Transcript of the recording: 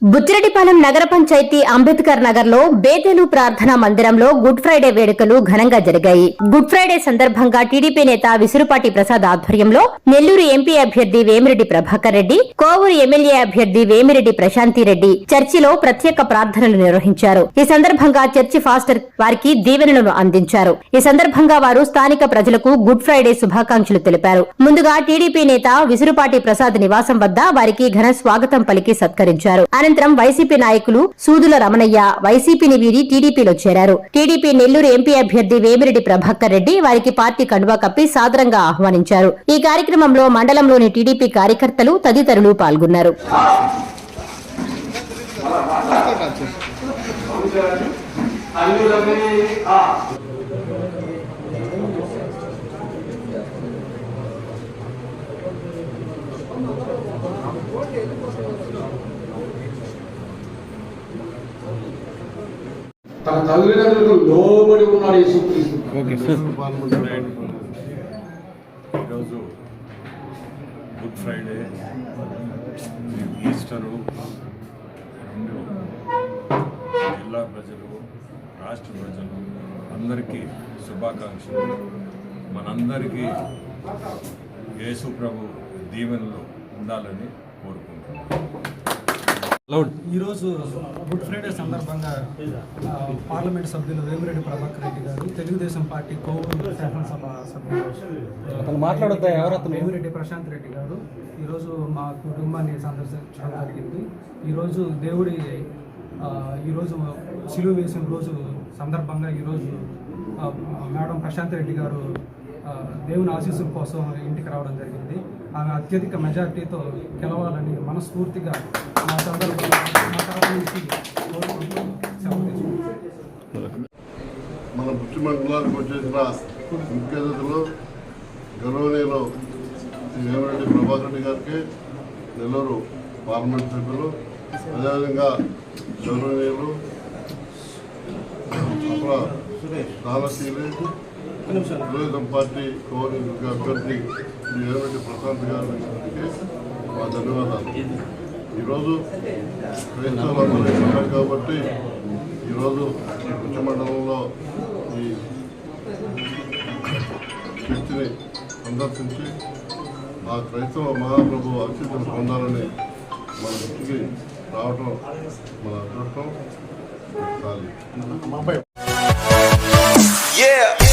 బుచ్చిరెడ్డిపాలెం నగర పంచాయతీ అంబేద్కర్ నగర్ లో బేతేలు ప్రార్థనా మందిరంలో గుడ్ ఫ్రైడే వేడుకలు ఘనంగా జరిగాయి. గుడ్ ఫ్రైడే సందర్భంగా టీడీపీ నేత విసురుపాటి ప్రసాద్ ఆధ్వర్యంలో నెల్లూరు ఎంపీ అభ్యర్థి వేమిరెడ్డి ప్రభాకర్ రెడ్డి, కోవూరు ఎమ్మెల్యే అభ్యర్థి వేమిరెడ్డి ప్రశాంతిరెడ్డి చర్చిలో ప్రత్యేక ప్రార్థనలు నిర్వహించారు. ఈ సందర్భంగా చర్చి ఫాస్టర్ వారికి దీవెనలను అందించారు. ఈ సందర్భంగా వారు స్థానిక ప్రజలకు గుడ్ ఫ్రైడే శుభాకాంక్షలు తెలిపారు. ముందుగా టీడీపీ నేత విసురుపాటి ప్రసాద్ నివాసం వద్ద వారికి ఘన స్వాగతం పలికి సత్కరించారు. అనంతరం వైసీపీ నాయకులు సూదుల రమణయ్య వైసీపీని వీడి టీడీపీలో చేరారు. టీడీపీ నెల్లూరు ఎంపీ అభ్యర్థి వేమిరెడ్డి ప్రభాకర్ రెడ్డి వారికి పార్టీ కండువా కప్పి సాదరంగా ఆహ్వానించారు. ఈ కార్యక్రమంలో మండలంలోని టీడీపీ కార్యకర్తలు తదితరులు పాల్గొన్నారు. తన తల్లిదండ్రులకు లోబడి ఉన్నాడు యేసుక్రీస్తు. ఈరోజు గుడ్ ఫ్రైడే, ఈస్టరు, రెండు జిల్లా ప్రజలు, రాష్ట్ర ప్రజలు అందరికీ శుభాకాంక్షలు. మనందరికీ యేసు ప్రభు దీవెనలు ఉండాలని కోరుకుంటున్నాను. ఈరోజు గుడ్ ఫ్రైడే సందర్భంగా పార్లమెంట్ సభ్యులు వేమిరెడ్డి ప్రభాకర్ రెడ్డి గారు, తెలుగుదేశం పార్టీ కోవూరు శాసనసభ సభ్యులు వేమిరెడ్డి ప్రశాంత్ రెడ్డి గారు ఈరోజు మా కుటుంబాన్ని సందర్శించడం జరిగింది. ఈరోజు ఈరోజు సిలువ వేసిన రోజు సందర్భంగా ఈరోజు మేడం ప్రశాంత్ రెడ్డి గారు దేవుని ఆశీస్సుల కోసం ఇంటికి రావడం జరిగింది. ఆమె అత్యధిక మెజార్టీతో గెలవాలని మనస్ఫూర్తిగా మా తరఫు నుంచి మన బుచ్చి మండలానికి వచ్చేసిన ముఖ్య అతిథులు గౌరవనీయులు వేమిరెడ్డి ప్రభాకర్ రెడ్డి గారికి, నెల్లూరు పార్లమెంట్ సభ్యులు, అదేవిధంగా గౌరవనీయులు తెలుగుదేశం పార్టీ కోవూరు అభ్యర్థి వేమిరెడ్డి ప్రశాంత్ గారికి మా ధన్యవాదాలు. ఈరోజు క్రైస్తవులందరూ ఉన్నారు కాబట్టి ఈరోజు బుచ్చి మండలంలో ఈ చర్చిని సందర్శించి ఆ క్రైస్తవ మహాప్రభు ఆశీస్సులు పొందాలని మన దృష్టికి రావటం మన అదృష్టం. Yeah.